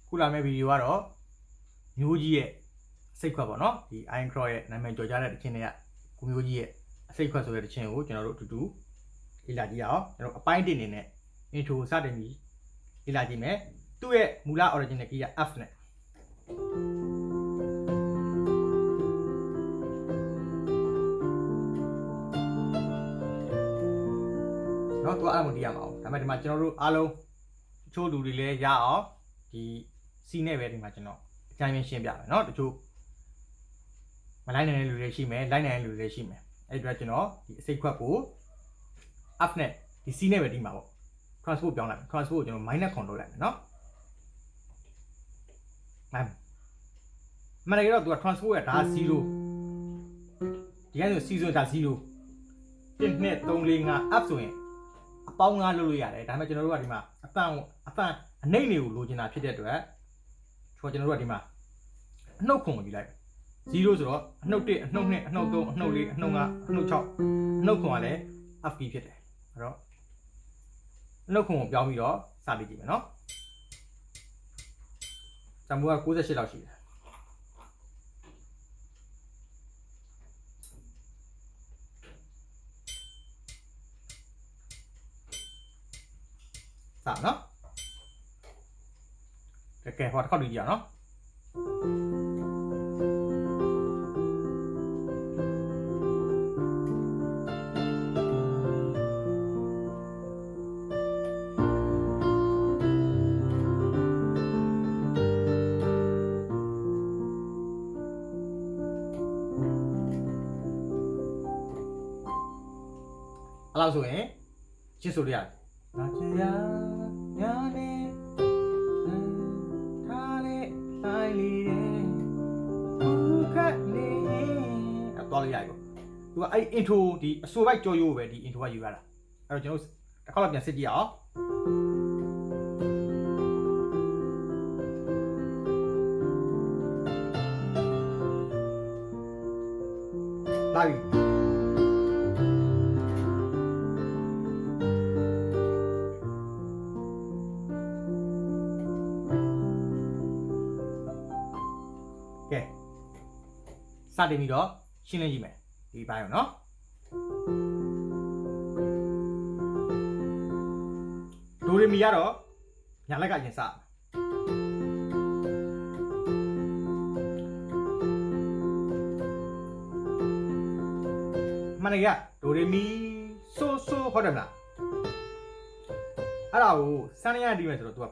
ခုလာမယ့်ဗီဒီယိုကတော့မျိုးကြီးရဲ့စိတ်ခွက်ပေါ့နော်ဒီ Iron Cross ရဲ့နာမည်ကျော်ကြားတဲ့တခြင်းတွေကကိုမျိုးကြီးရဲ့အစိတ်ခွက်ဆိုတဲ့တခြင်းကိုကျွန်တော်တို့အတူတူလေ့လာကြည့်အောင်ကျွန်တော်အပိုင်း1အနေနဲ့ intro စတင်ပြီးလေ့လာကြည့်မယ်သူ့ရဲ့မူလ original key က F နဲ့နော်သူကအဲ့လိုမတီးရမှာအောင်ဒါပေမဲ့ဒီမှာကျွန်တော်တို့အားလုံးတချို့လူတွေလည်းရအောင်ဒီ C နဲ့ပဲဒီမှာကျွန်တော်အကြမ်းရှင်းပြမယ်เนาะတချို့မလိုက်နိုင်တဲ့လူတွေရှိမယ်လိုက်နိုင်တဲ့လူတွေရှိမယ်အဲ့ဒီတော့ကျွန်တော်ဒီအစိတ်ခွက်ကို F နဲ့ဒီ C နဲ့ပဲတီးမှာပေါ့ transport ပြောင်းလိုက်မယ် transport ကိုကျွန်တော် minus control လိုက်မယ်เนาะမနေ့ကတော့သူက transport ကဒါ0ဒီကနေ့ဆို C ဆိုတာ0 1 2 3 4 5 F ဆိုရင်အပေါင်း5လုပ်လို့ရတယ်ဒါပေမဲ့ကျွန်တော်တို့ကဒီမှာအတန်အနှိမ့်တွေကိုလိုချင်တာဖြစ်တဲ့အတွက်ကျွန်တော်တို့ကဒီမှာအနှုတ်ခွန်ကိုယူလိုက်0ဆိုတော့အနှုတ်1အနှုတ်2အနှုတ်3အနှုတ်4အနှုတ်5အနှုတ်6အနှုတ်ခွန်ကလည်း FP ဖြစ်တယ်အဲ့တော့အနှုတ်ခွန်ကိုပြောင်းပြီးတော့စပြီးကြည့်မယ်နော်ဇာမိုးက68လောက်ရှိတယ်စနော်ကဲဟောတစ်ခေါက်ကြည့်ကြအောင်နော်အဲ့လောက်ဆိုရင်ရှင်းဆိုလို့ရတယ်ငါချင်ရညာနေထားလေဆိုင်လေးဘူးခတ်နေတော့တော်လေးရိုက်ပေါ့သူကအဲ့ intro ဒီအဆိုပိုက်ကြော်ရိုးပဲဒီ intro ကယူရတာအဲ့တော့ကျွန်တော်တစ်ခါတော့ပြန်စစ်ကြည့်အောင်လာပြီကဲစတင်ပြီးတော့ရှင်းလင်းကြည့်မယ်ဒီဘိုင်းရောနော်ဒိုရီမီကတော့ညာလက်ကရင်စမနေ့ကဒိုရီမီဆိုဟုတ်တယ်မလားအဲ့ဒါကိုစမ်းရရတီးမယ်ဆိုတော့ तू က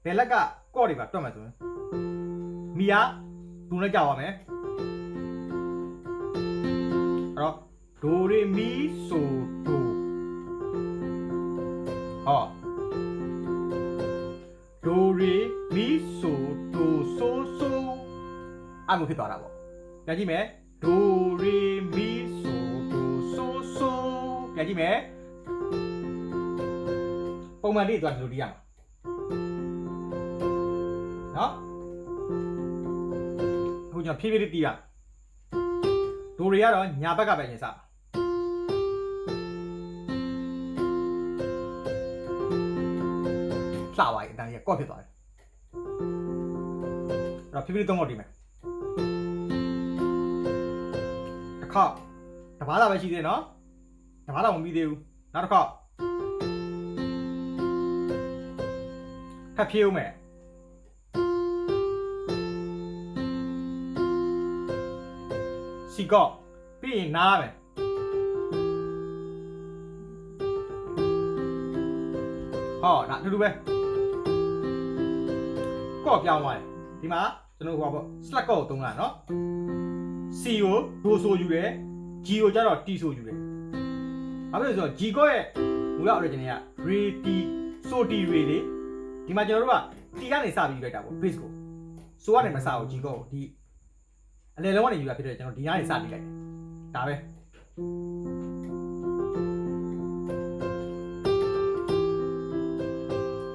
ဘယ်လက်ကကော့တွေပါတွက်မယ်ဆိုရင်မီယာဒူနဲ့ကြောက်ရမယ်အဲ့တော့ဒိုရီမီဆိုဒိုဟောဒိုရီမီဆိုဒိုဆိုအဲ့လိုဖြစ်သွားတာပေါ့ပြန်ကြည့်မယ်ဒိုရီမီဆိုဒိုဆိုပြန်ကြည့်မယ်ပုံမှန်လေးသွားဒီလိုတီးရမှာနော်အခုကျွန်တော်ဖြည်းဖြည်းလေးတီးရဒိုရီကတော့ညာဘက်ကပဲရင်စလှပါရဲ့အတန်းကြီးကော့ဖြစ်သွားတယ်အဲ့တော့ဖြည်းဖြည်းသုံးဖို့တီးမယ်တစ်ခေါက်တပါးသာပဲရှိသေးတယ်နော်တပါးသာမပြီးသေးဘူးနောက်တစ်ခေါက်ထပ်ဖြည့်ဦးမယ်စီကော့ပြီးရင်နားမယ်ဟောဒါအတူတူပဲကော့ပြောင်းသွားတယ်ဒီမှာကျွန်တော်ဟိုပါပေါ့ slack ကော့ကိုသုံးတာနော် C ကိုဒိုဆိုယူတယ် G ကိုကျတော့ T ဆိုယူတယ်ဘာဖြစ်လို့ဆိုတော့ G ကော့ရဲ့မူလ original က re T so T re လေဒီမှာကျွန်တော်တို့က T ကနေစပြီးယူလိုက်တာပေါ့ base ကိုဆိုကနေမစဘူး G ကော့ကိုဒီအလယ်လုံးကနေယူတာဖြစ်တဲ့ကျွန်တော်ဒီကနေစပြီးလိုက်တယ်ဒါပဲ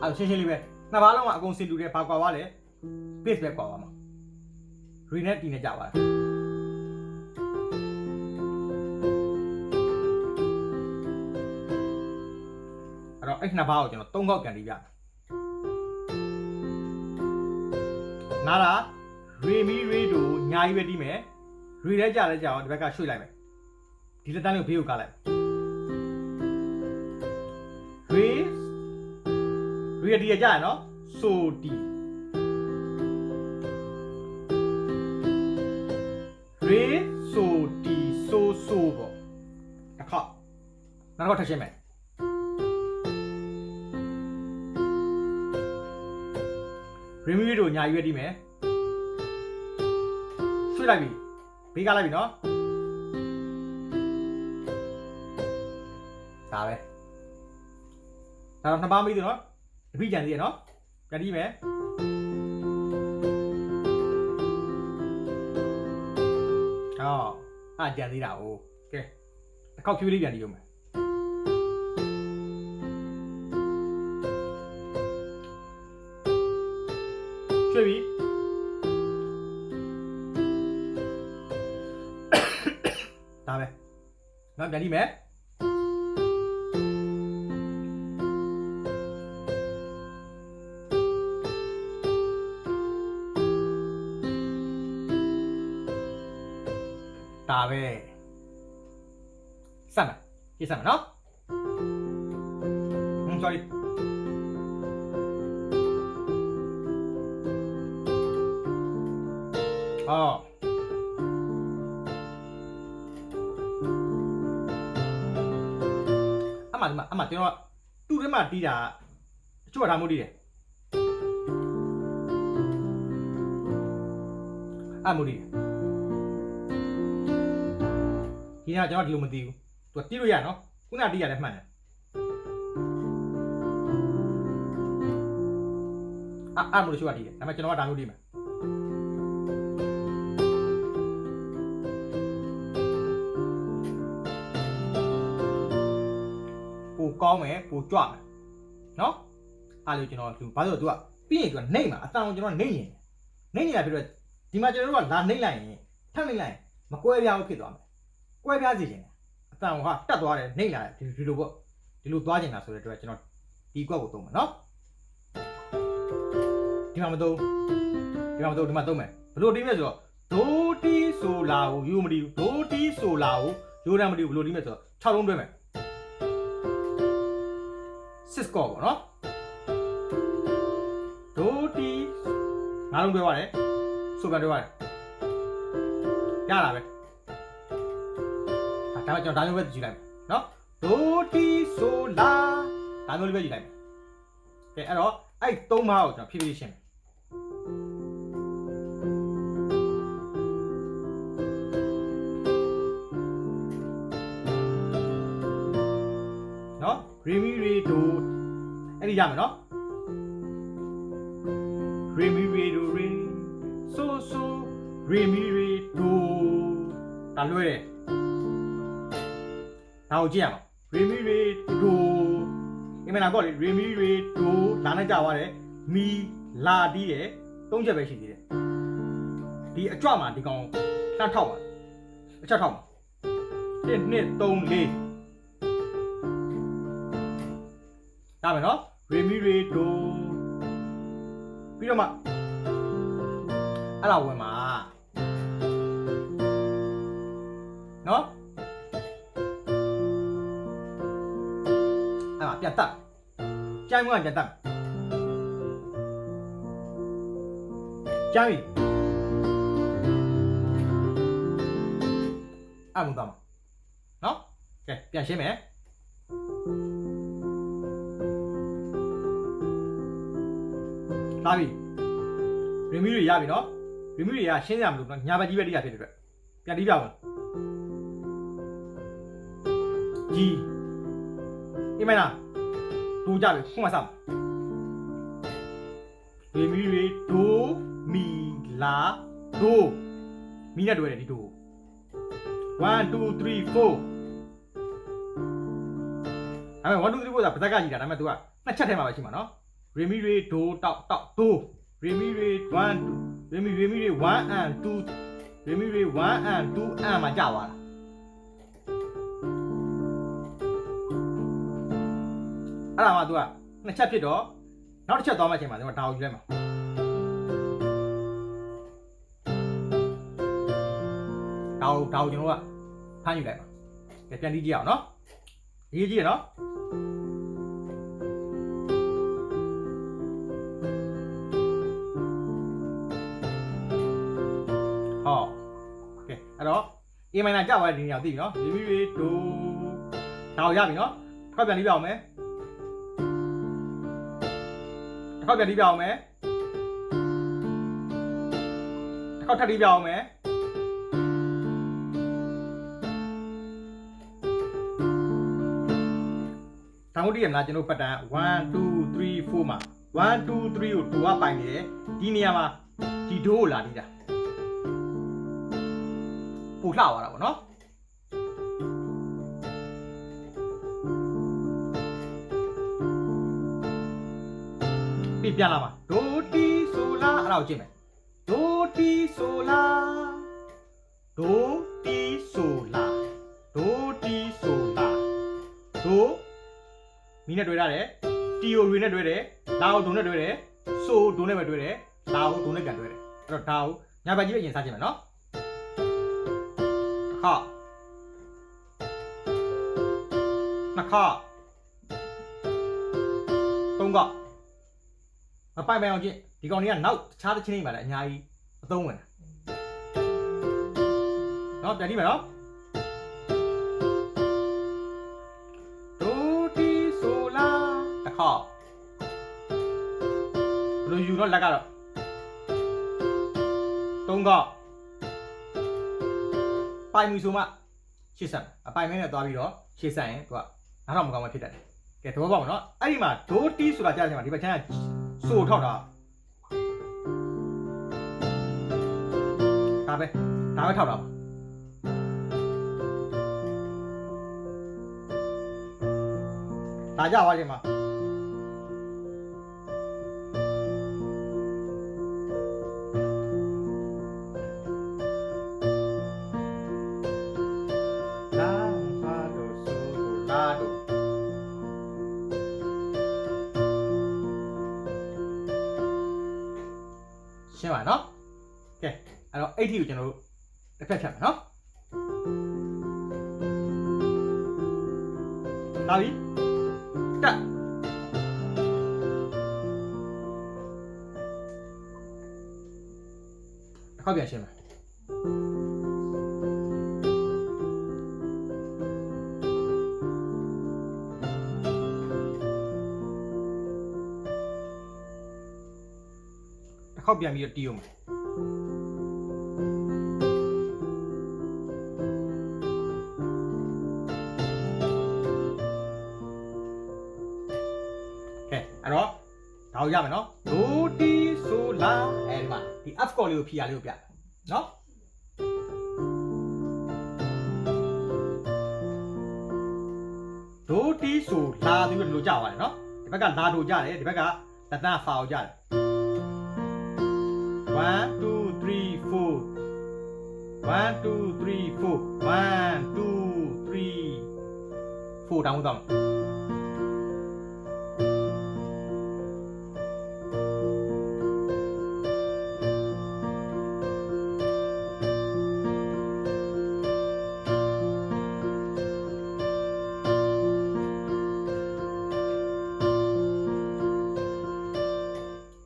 အဲ့ရှင်းရှင်းလေးပဲနှစ်ပါးလုံးကအကုန်စင်တူတယ်ဘာကွာသွားလဲ base ပဲကွာသွားမှာ re နဲ့ T နဲ့ကြာသွားတယ်အဲ့တော့အဲ့နှစ်ပါးကိုကျွန်တော်၃ခေါက်ကန်ပြီးပြမယ် နားလားရေမီရေဒိုညာကြီးပဲတီးမယ်ရေထဲကြလဲကြအောင်ဒီဘက်ကရွှေ့လိုက်မယ်ဒီလက်တန်းလေးကိုဘေးကိုကားလိုက်ရေဒီရကြရနော်ဆိုတီရေဆိုတီဆိုဆိုပေါ့တစ်ခါနောက်တစ်ခါထပ်ရှင်းမယ်ရေမီရေဒိုညာကြီးပဲတီးမယ်ရွှေ့လိုက်ပြီဘေးကားလိုက်ပြီနော်ဒါပဲဒါတော့နှစ်ပါးမိသေးနော်တပိကြံသေးရနော်ကြည့်မယ်ဟောကြံသေးတာ哦ကဲတစ်ခေါက်ဖြူးလေးပြန်ကြည့်ရမယ်ရွှေ့ပြီဒါပဲနောက်ပြန်ကြည့်မယ်ဒါပဲစမ်းမယ်ကြည့်စမ်းမယ်နော်sorry ဟောအမကျွန်တော်တူထဲမှာတီးတာအချို့ထားမှုတီးတယ်မှုတီးတယ်ဒီကကျွန်တော်ဒီလိုမသိဘူးသူတီးလို့ရနော်ခုနတီးရတယ်မှန်တယ်မှုလို့ရှိုးတီးတယ်ဒါပေမဲ့ကျွန်တော်ကဒါမျိုးတီးမယ်ပိုကောင်းမယ်ပိုကြွမယ်နော်အားလို့ကျွန်တော်သူဘာလို့သူကပြီးရင်သူကနှိမ့်မှာအတန်ကိုကျွန်တော်နှိမ့်ရင်နှိမ့်နေတာဖြစ်တော့ဒီမှာကျွန်တော်တို့ကလာနှိမ့်လိုက်ရင်ထပ်နှိမ့်လိုက်ရင်မကွဲပြားဘူးဖြစ်သွားမယ်ကွဲပြားစေချင်တယ်အတန်ကတက်သွားတယ်နှိမ့်လာတယ်ဒီလိုပေါ့ဒီလိုသွားချင်တာဆိုတဲ့အတွက်ကျွန်တော်ဒီကွက်ကိုသုံးမယ်နော်ဒီမှာမသုံးဒီမှာသုံးမယ်ဘယ်လိုတီးမလဲဆိုတော့ဒိုတီဆိုလာကိုယူမတီးဘူးဒိုတီဆိုလာကိုယူတယ်မတီးဘူးဘယ်လိုတီးမလဲဆိုတော့6လုံးတွဲမယ်6 score ပေါ့နော်ဒိုတီ9လုံးတွဲရတယ်ဆိုပြန်တွဲရတယ်ရတာပဲဒါမှကျွန်တော်ဒါမျိုးပဲကြည့်လိုက်မယ်နော်ဒိုတီဆိုလာဒါမျိုးလေးပဲကြည့်လိုက်မယ်ကဲအဲ့တော့အဲ့3ပါးကိုကျွန်တော်ဖြည်းဖြည်းရှင်းမယ်နော်ရီမီရီဒိုအဲ့ဒီရမယ်နော်ရီမီရီဒိုရီဆိုဆိုရီမီရီဒိုဒါလွဲတယ်ဒါကိုကြည့်ရမှာရီမီရီဒိုဒီမှာတော့ရီမီရီဒိုလာနဲ့ကြာသွားတယ်မီလာတီးတယ်၃ချက်ပဲရှိသေးတယ်ဒီအကြွမှာဒီကောင်လှထောက်ပါအချက်ထောက်ပါ1 2 3 4ဒါမယ်နော်ရီမီရီဒိုပြီးတော့မှအဲ့ဒါဝင်မှာနော်အဲ့ဒါပြန်တက်ကျိုင်းမကပြန်တက်ကျိုင်းအဲ့မှုတော့နော်ကဲပြန်ရှင်းမယ်လာပြီရီမီတွေရပြီနော်ရီမီတွေကရှင်းရမလို့ညာဘက်ကြီးပဲတိရဖြစ်တဲ့အတွက်ပြန်တီးပြအောင်ကြီးအိမ်မနာဒိုကြပြီခုမှစရီမီတွေဒိုမီလာဒိုမီနဲ့တွေ့တယ်ဒီဒို1 2 3 4အဲ့မဲ့1 2 3 4ဆိုတာပါဇက်ကကြီးတာဒါပေမဲ့ तू ကနှစ်ချက်ထဲမှာပဲရှိမှာနော်ရီမီတွေဒိုတောက်ဒိုရီမီတွေ1 2ရီမီတွေ1 and 2ရီမီတွေ1 and 2 and မှာကြာသွားတာအဲ့ဒါမှ तू ကနှစ်ချက်ဖြစ်တော့နောက်တစ်ချက်သွားမှအချိန်မှာကျွန်တော်ဒါကိုယူလိုက်မှာ ဒါကိုကျွန်တော်ကဖမ်းယူလိုက်ပါကဲပြန်ကြည့်ကြအောင်နော်ရေးကြည့်ရနော်ဟောကဲအဲ့တော့ A minor ကြောက်သွားတဲ့ဒီနေရာသိပြီနော်ဒီမိတို့ဒါကိုရပြီနော်တစ်ခါပြန်ပြီးပြအောင်မယ်တစ်ခါပြန်ပြီးပြအောင်မယ်တစ်ခါထပ်ပြီးပြအောင်မယ်တောင်းတရမလားကျွန်တော်ပတ်တန်း1 2 3 4မှာ1 2 3ကို2ကပိုင်နေတယ်ဒီနေရာမှာဒီဒိုးကိုလာနေတာပို့လှသွားတာပေါ့နော်ပြလာမှာဒိုတီဆိုလာအဲ့ဒါကိုကြည့်မယ်ဒိုတီဆိုလာဒိုတီဆိုလာဒိုတီဆိုလာဒိုမီနဲ့တွေ့ရတယ်တီယိုရီနဲ့တွေ့တယ်လာကိုဒိုနဲ့တွေ့တယ်ဆိုဒိုနဲ့ပဲတွေ့တယ်လာကိုဒိုနဲ့ကန်တွေ့တယ်အဲ့တော့ဒါကိုညာဘက်ကြီးပဲအရင်စားကြည့်မယ်နော်ခါနှစ်ခါသုံးခါမပိုင်ပိုင်အောင်ကြည့်ဒီကောင်တွေကနောက်တခြားတစ်ချင်းနေပါလေအများကြီးအသုံးဝင်တာနော်ပြန်ကြည့်မယ်နော်ဒိုတီဆိုလာတစ်ခါဘယ်လိုယူတော့လက်ကတော့သုံးခါပိုင်မီဆိုမှရှေ့ဆက်အပိုင်မဲနဲ့သွားပြီးတော့ရှေ့ဆက်ရင်သူကနားတော့မကောင်းမှဖြစ်တတ်တယ်ကဲသဘောပေါက်မနော်အဲ့ဒီမှာဒိုတီဆိုတာကြားချင်မှာဒီဘက်ချမ်းကဆိုထောက်တာဒါပဲထောက်တာပါဒါကြသွားခြင်းမှာလာဖာဒိုဆိုလာဒိုရှင်းပါနော်ကဲအဲ့တော့အဲ့ဒီကိုကျွန်တော်တို့တစ်ဖက်ဖြတ်မယ်နော်လာပြီတက်တစ်ခါပြန်ရှင်းမယ်တစ်ခါပြန်ပြီးတော့တီးအောင်မယ်အဲ့တော့ဒါကိုရမယ်နော်ဒိုတီဆိုလာအဲဒီမှာဒီ F chord လေးကိုဖြီးရလေးကိုပြနော်ဒိုတီဆိုလာပြီးတော့ဒီလိုကြာသွားတယ်နော်ဒီဘက်ကလာဒိုကြတယ်ဒီဘက်ကတတန်ဖာကိုကြတယ်1 2 3 4 1 2 3 4 1 2 3 4တောင်းတော့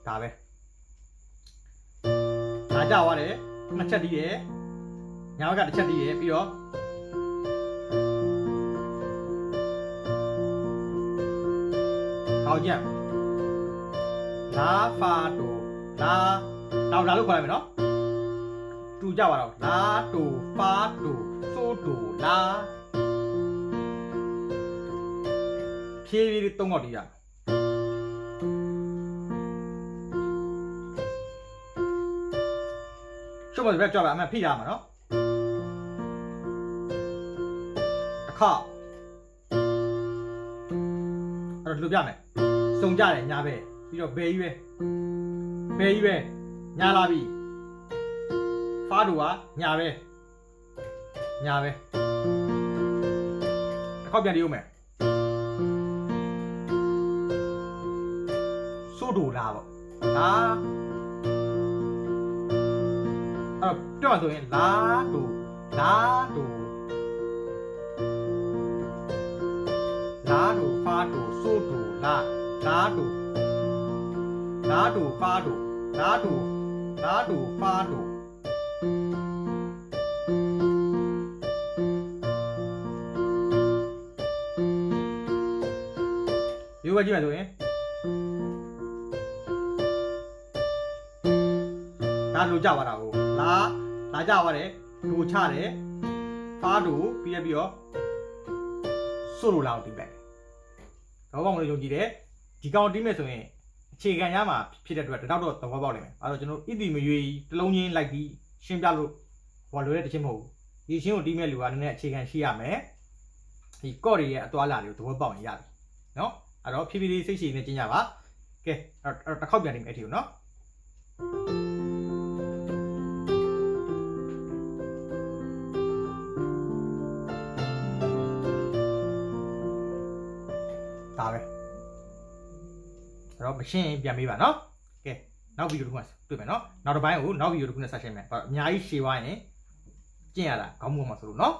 ဒါပဲဒါကြသွားတယ်နှစ်ချက်တီးတယ်ညာဘက်ကတစ်ချက်တီးတယ်ပြီးတော့ဟောက်ကြလာဖာဒိုလာတော့လာလို့ခေါ်လိုက်မယ်နော်တူကြပါတော့လာဒိုဖာဒိုဆိုဒိုလာဖြည်းဖြည်းလေးသုံးခေါက်တီးရရှုပ်မစရက်ကြောက်ပါအမှဖိရမှာနော်အခါအဲ့တော့ဒီလိုပြမယ်စုံကြတယ်ညာပဲပြီးတော့ဘယ်ကြီးပဲညာလာပြီဖားတူကညာပဲတစ်ခေါက်ပြန်တီးဦးမယ်ဆိုဒိုလာပေါ့လာအဲ့တော့ပြောမှဆိုရင်လာဒို လာတူဖာတူဆိုတူလာတူဖာတူလာတူဖာတူယူပါကြည့်မယ်ဆိုရင်ဒါလိုကြပါတာကိုလာကြပါတယ်လူချတယ်ဖာတူပြီးတော့ဆိုလိုလာကိုတီးလိုက်တော့ဘောင်းလေးယုံကြည်တယ်ဒီကောင်တီးမယ်ဆိုရင်အခြေခံရမှာဖြစ်တဲ့အတွက်တော့သဘောပေါက်လိမ့်မယ်အဲ့တော့ကျွန်တော်ဣတိမရွေးတလုံးချင်းလိုက်ပြီးရှင်းပြလို့ဟောလွယ်တဲ့တခြင်းမဟုတ်ဘူးဒီရှင်းကိုတီးမဲ့လူကလည်းအခြေခံရှိရမယ်ဒီကော့တွေရဲ့အသွားလာတွေကိုသဘောပေါက်ရင်ရတယ်နော်အဲ့တော့ဖြည်းဖြည်းလေးစိတ်ရှည်နေကျင်းကြပါကဲအဲ့တစ်ခေါက်ပြန်နေမယ်အထီကိုနော်ဒါပဲအဲ့တော့မရှင်းပြန်ပေးပါနော်ကဲနောက်ဗီဒီယိုတစ်ခုတွေ့မယ်နော်နောက်တစ်ပိုင်းကိုနောက်ဗီဒီယိုတစ်ခုနဲ့ဆက်ရှင်းမယ်အများကြီးရှည်သွားရင်ကျင့်ရတာခေါင်းမုံမှာဆိုလို့နော်